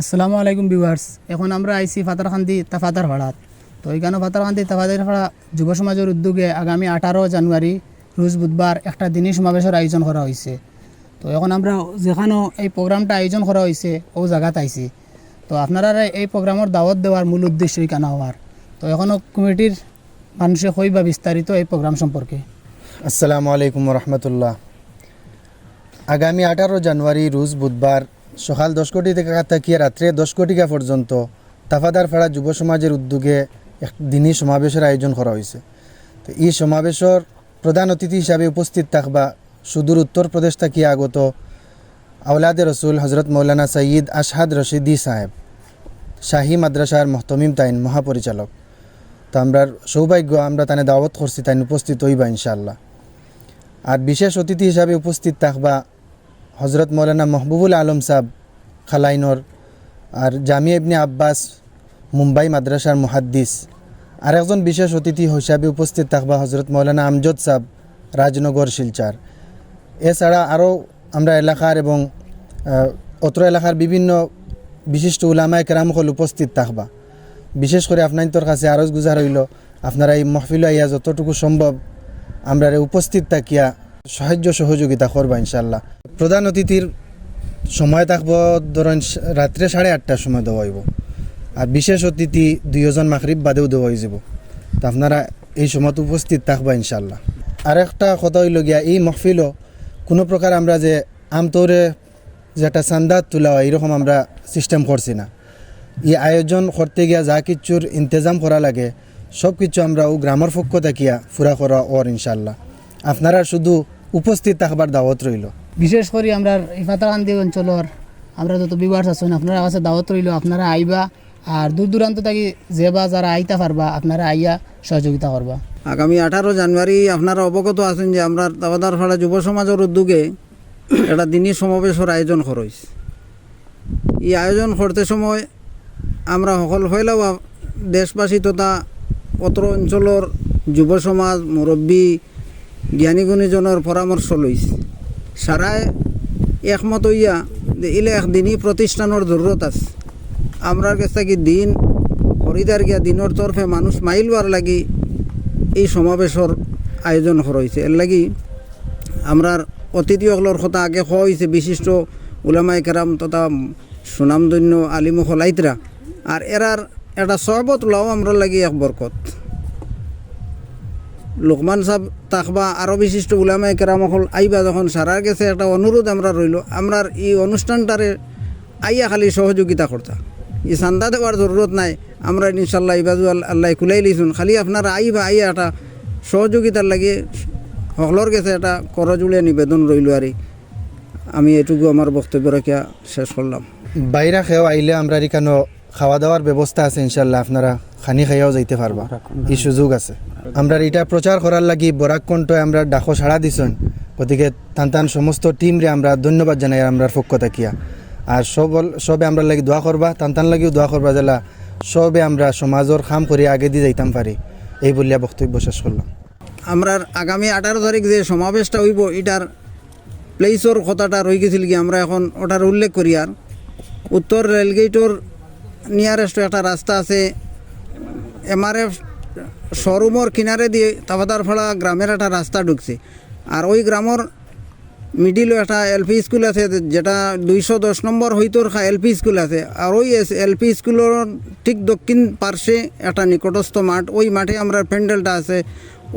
আসসালামু আলাইকুম ভিউয়ার্স। এখন আমরা আইছি ফাতারখান্দি তাফাদার ভাড়াত। তো এইখানে ফাতারখান্দি তাফাদার ভাড়া যুব সমাজের উদ্যোগে আগামী 18 জানুয়ারি রোজ বুধবার একটা দিনী সমাবেশের আয়োজন করা হয়েছে। তো এখন আমরা যেখানেও এই প্রোগ্রামটা আয়োজন করা হয়েছে ও জায়গাত আইছি। তো আপনারা এই প্রোগ্রামের দাওয়াত দেওয়ার মূল উদ্দেশ্য এখানে হওয়ার। তো এখনও কমিটির মানুষে কইবা বিস্তারিত এই প্রোগ্রাম সম্পর্কে। আসসালামু আলাইকুম রহমতুল্লাহ। আগামী 18 জানুয়ারি রোজ বুধবার সকাল 10 কোটি থেকে থাকিয়ে রাত্রে 10 কোটিকা পর্যন্ত তাফাদার ফাড়া যুব সমাজের উদ্যোগে এক দিনী সমাবেশের আয়োজন করা হয়েছে। তো এই সমাবেশের প্রধান অতিথি হিসাবে উপস্থিত থাকবা সুদূর উত্তরপ্রদেশ থেকে আগত আওলাদে রসুল হজরত মৌলানা সঈদ আশহাদ রশিদি সাহেব, শাহী মাদ্রাসার মহতমিম তাইন মহাপরিচালক। তো আমরা সৌভাগ্য আমরা তানে দাওয়াত করছি, তাই উপস্থিত হইবা ইনশাআল্লাহ। আর বিশেষ অতিথি হিসাবে উপস্থিত থাকবা হজরত মৌলানা মাহবুবুল আলম সাহেব খালাইনর, আর জামিয়া ইবনে আব্বাস মুম্বাই মাদ্রাসার মুহাদ্দিস। আর একজন বিশেষ অতিথি হিসাবে উপস্থিত থাকবা হজরত মৌলানা আমজদ সাহেব রাজনগর শিলচার। এছাড়া আরও আমরা এলাকার এবং অত্র এলাকার বিভিন্ন বিশিষ্ট উলামায়ে কেরাম হল উপস্থিত থাকবা। বিশেষ করে আপনার কাছে আরজ গুজার হইল আপনারা এই মহফিল আইয়া যতটুকু সম্ভব আমরা উপস্থিত থাকিয়া সাহায্য সহযোগিতা করবা ইনশাল্লাহ। প্রধান অতিথির সময় থাকব ধরেন রাত্রে 8:30টার সময় দেওয়া হইব, আর বিশেষ অতিথি 2 জন মাগরিব বাদেও দেওয়া হয়ে যাব। তো আপনারা এই সময়ত উপস্থিত থাকবা ইনশাল্লাহ। আর একটা কথা হইল গিয়া এই মহফিলও কোনো প্রকার আমরা যে আমতৌরে যে একটা চান্দাত তোলা হয় এরকম আমরা সিস্টেম করছি না। এই আয়োজন করতে গিয়া যা কিছুর ইন্তজাম করা লাগে সব কিছু আমরা ও গ্রামের পক্ষ থাকিয়া ফুরা করা ওর ইনশাল্লাহ। আপনারা শুধু উপস্থিত থাকবার দাওয়াত রইল। বিশেষ করে আমরা এই ফাতারখান্দি অঞ্চলের আমরা যত ভিউয়ার্স আছেন আপনারা কাছে দাওয়াত রইল, আপনারা আইবা আর দূর দূরান্ত থেকে যেবা যারা আইতা পারবা আপনারা আইয়া সহযোগিতা করবা। আগামী 18 জানুয়ারি আপনারা অবগত আছেন যে আমরা তাবাদার ফাড়া যুব সমাজের উদ্যোগে একটা দিনী সমাবেশের আয়োজন করেছি। এই আয়োজন করতে সময় আমরা সকল হইলেও দেশবাসী তথা অত্র অঞ্চলের যুব সমাজ মুরব্বী জ্ঞানীগুণীজনের পরামর্শ লইছি। সারায় একমত হইয়া যে ইলে এক দিনই প্রতিষ্ঠানের জরুরত আছে। আমরার কাছে কি দিন খরিদার গিয়া দিনের তরফে মানুষ মাইলবার লাগি এই সমাবেশের আয়োজন করা হয়েছে। এর লাগি আমরার অতিথিসকলের কথা আগে কোয়া হয়েছে বিশিষ্ট উলামায়ে কেরাম তথা সুনামধন্য আলিম হলাইতরা, আর এরার একটা সহবত লাও আমরা লাগি এক বরকত। লোকমান সাহেব তাকবা আরও বিশিষ্ট উলামায়ে কেরাম হল আইবা যখন সারার গেছে একটা অনুরোধ আমরা রইল আমরার এই অনুষ্ঠানটারে আইয়া খালি সহযোগিতা করতা। এই চান্দা দেওয়ার জরুরত নাই, আমরা ইনশাল্লাহ ইবাজু আল্লাহ খুলাই লিছুন, খালি আপনারা আইবা আইয়া একটা সহযোগিতার লাগে সকলের গেছে একটা করজুড়ে নিবেদন রইল। আর আমি এটুকু আমার বক্তব্য রাখিয়া শেষ করলাম। বাইরা খেয়েও আইলে আমরা এখানে খাওয়া দাওয়ার ব্যবস্থা আছে ইনশাল্লাহ, আপনারা খানি খাইয়াও যাইতে পারবা, এই সুযোগ আছে। আমরা এটা প্রচার করার লাগি বরাক কণ্ঠে আমরা ডাকো সাড়া দিছেন, গতিকে টান সমস্ত টিমরে আমরা ধন্যবাদ জানাই আমরা পক্ষ থাকিয়া। আর সবে আমরা লাগি দোয়া করবা, টান লাগিও দোয়া করবা জেলা সবে আমরা সমাজের কাম করে আগে দিয়ে যাইতাম পারি, এই বলিয়া বক্তব্য শেষ করলাম। আমরা আগামী 18 তারিখ যে সমাবেশটা হইব এটার প্লেসর কথাটা রয়ে গেছিল কি আমরা এখন ওটার উল্লেখ করি। আর উত্তর রেলগেটের নিয়ারেস্ট একটা রাস্তা আছে, MRF শোরুমের কিনারে দিয়ে তাবাদার ফাড়া গ্রামের একটা রাস্তা ঢুকছে। আর ওই গ্রামের মিডিলও একটা LP স্কুল আছে, যেটা 210 নম্বর হইতর LP স্কুল আছে। আর ওই LP স্কুলের ঠিক দক্ষিণ পার্শ্বে একটা নিকটস্থ মাঠ, ওই মাঠে আমরা প্যান্ডেলটা আছে,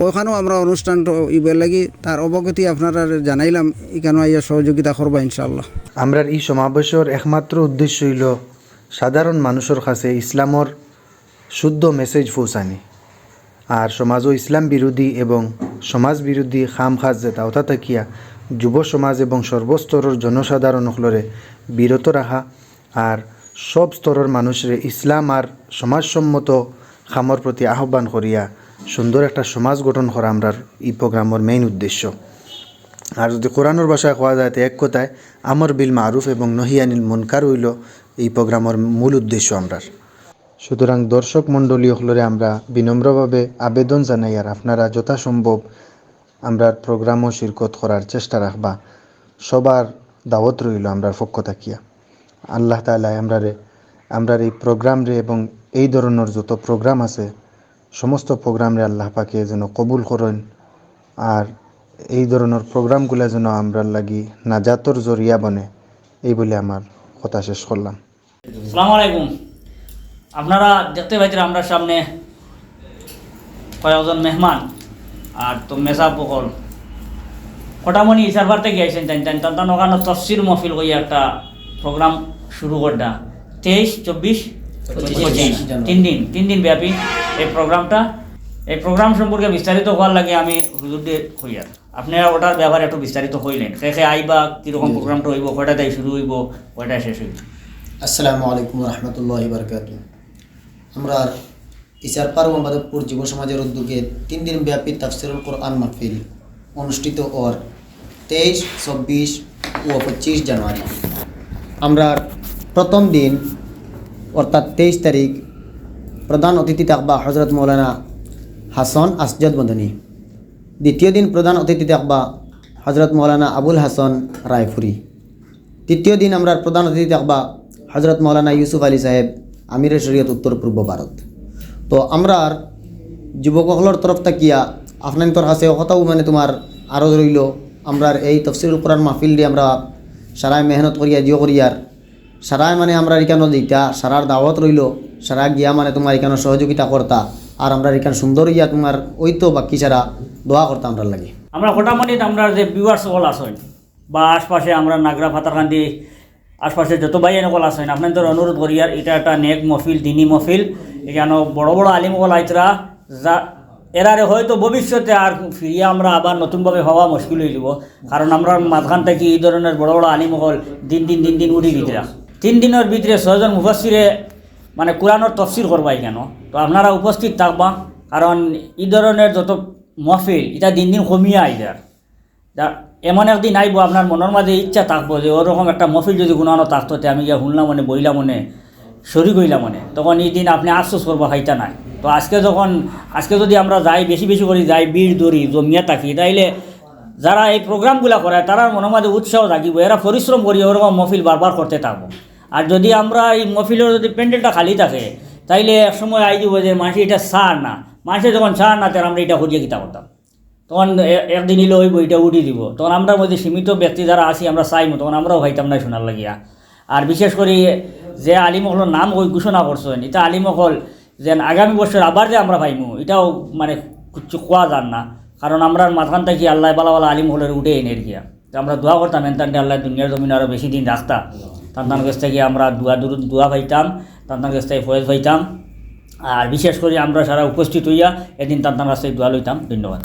ওখানেও আমরা অনুষ্ঠানটা ইবার লাগি তার অবগতি আপনারা জানাইলাম। এখানে আইয়া সহযোগিতা করবা ইনশাআল্লাহ। আমরা এই সমাবেশের একমাত্র উদ্দেশ্য হইল সাধারণ মানুষের কাছে ইসলামর শুদ্ধ মেসেজ পৌঁছানি, আর সমাজও ইসলাম বিরোধী এবং সমাজ বিরোধী খাম খাজ যেটা ওটা থাকিয়া যুব সমাজ এবং সর্বস্তরের জনসাধারণ সকলরে বিরত রাখা, আর সব স্তরের মানুষের ইসলাম আর সমাজসম্মত খামর প্রতি আহ্বান করিয়া সুন্দর একটা সমাজ গঠন করা আমরার এই প্রোগ্রামের মেইন উদ্দেশ্য। আর যদি কোরআনের ভাষায় কোয়া যায় এক কথায় আমর বিল মারুফ এবং নহি আনিল মুনকার হইল এই প্রোগ্রামের মূল উদ্দেশ্য আমরার। সুতরাং দর্শক মণ্ডলী হলরে আমরা বিনম্রভাবে আবেদন জানাই, আর আপনারা যথাসম্ভব আমরার প্রোগ্রামও শিরকত করার চেষ্টা রাখবা। সবার দাওয়াত রইল আমরার পক্ষ থাকিয়া। আল্লাহ তাআলা আমরারে আমরা এই প্রোগ্রাম রে এবং এই ধরনের যত প্রোগ্রাম আছে সমস্ত প্রোগ্রাম রে আল্লাহ পাকে যেন কবুল করেন, আর এই ধরনের প্রোগ্রামগুলো যেন আমরা লাগি নাজাতর জরিয়া বনে, এই বলে আমার কথা শেষ করলাম। আসসালামু আলাইকুম। আপনারা দেখতে পাইছেন আমরা সামনে কয়েকজন মেহমান আর তো মেসা পকল কটামণি ইসারবার থেকে আইসেন তান ওখানে তফসির মহফিল কইয়া একটা প্রোগ্রাম শুরু করটা 23, 24, 25 তিন দিন ব্যাপী এই প্রোগ্রাম সম্পর্কে বিস্তারিত হওয়ার লাগে আমি হুজুরদের কইয়ার আপনারা ওটার ব্যাপারে একটু বিস্তারিত হইলেন, কে আইবা কীরকম প্রোগ্রামটা হইব, কয়টাতে শুরু হইব, কয়টায় শেষ হইব। আসসালামু আলাইকুম রহমতুল্লাহি বারকাতুহু। আমরা ইসারপাড় ও মাধবপুর যুব সমাজের উদ্যোগে 3 দিন ব্যাপী তাফসিরুল কোরআন মাহফিল অনুষ্ঠিত হওয়ার 23, 24 ও 25 জানুয়ারি। আমরা প্রথম দিন অর্থাৎ 23 তারিখ প্রধান অতিথি থাকবা হজরত মৌলানা হাসান আসজাদ মদনী। দ্বিতীয় দিন প্রধান অতিথি থাকবা হজরত মৌলানা আবুল হাসান রায়পুরি। তৃতীয় দিন আমরা প্রধান অতিথি থাকবা হজরত মৌলানা ইউসুফ আলী সাহেব, আমিরে শরীয়ত উত্তর পূর্ব ভারত। তো আমরা যুবকসকলের তরফ থাকিয়া আপনার কাছে কথাও মানে তোমার আরও রইল, আমরা এই তফসিরুল কোরআন মাহফিল দিয়ে আমরা সারাই মেহনত করিয়া জিও করিয়ার সারাই মানে আমরা এখানে দিতা সারার দাওয়াত রইল, সারা গিয়া মানে তোমার এখানে সহযোগিতা করতা, আর আমরা এখানে সুন্দর ইয়া তোমার ওই তো বাকি সারা দোয়া করতাম আমরা লাগে। আমরা মোটামুটি আমরা যে ভিউয়ার্স সকল আসেন বা আশপাশে আমরা নাগরা ফাতারকান্দি আশপাশে যত ভাই সকল আসেন আপনাদের অনুরোধ করি, আর এটা একটা নেক মহফিল, দিনী মহফিল। এখানে বড় বড় আলিম সকল আইতরা যা এরারে হয়তো ভবিষ্যতে আর ফিরিয়ে আমরা আবার নতুনভাবে হওয়া মুশকিল হয়ে যাব, কারণ আমরা মাঝখান থেকে এই ধরনের বড় বড় আলিম সকল দিন উঠি ভিতরা 3 দিনের ভিতরে 6 জন মুফাসসিরে মানে কোরআনের তফসির করবাই কেন। তো আপনারা উপস্থিত থাকবা, কারণ এই ধরনের যত মহফিল এটা দিন কমিয়ে আইদার এমন একদিন আইব আপনার মনের মাঝে ইচ্ছা থাকবো যে ওরকম একটা মহফিল যদি গুণানো থাকতো আমি গিয়ে শুনলাম মনে বইলাম মনে শরীর হইলাম মনে, তখন এই দিন আপনি আফসোস করবো খাইতা নাই। তো আজকে যদি আমরা যাই বেশি করে যাই বীর দড়ি জমিয়া থাকি, তাইলে যারা এই প্রোগ্রামগুলো করে তারা মনের মাঝে উৎসাহ থাকিব, এরা পরিশ্রম করি ওরকম মহফিল বারবার করতে থাকবো। আর যদি আমরা এই মহফিলের যদি প্যান্ডেলটা খালি থাকে তাইলে এক সময় আই দিব যে মানুষ এটা সার না, মানুষের যখন সার না তার আমরা এটা করিয়ে কিতা করতাম, তখন একদিন ইলে ওই বইটা উঠিয়ে দিব, তখন আমরা মধ্যে সীমিত ব্যক্তি যারা আসি আমরা চাইমো তখন আমরাও খাইতাম না শোনার লাগিয়া। আর বিশেষ করে যে আলিমহলের নাম ওই ঘোষণা করছেন, এটা আলিমহল যেন আগামী বছর আবার যে আমরা পাইমু এটাও মানে কিছু কোয়া যান না, কারণ আমরা মাঝখান থেকে আল্লাহ বালা আলিমহলের উঠে এনে গিয়া আমরা দোয়া করতাম এনতানটা আল্লাহ দুনিয়ার জমিন আরও বেশি দিন রাখতা, তার কাছ থেকে আমরা দোয়া পাইতাম, তার কাছ থেকে ফয়েজ পাইতাম। আর বিশেষ করে আমরা সারা উপস্থিত হইয়া এদিন তার কাছ থেকে দোয়া লইতাম। ধন্যবাদ।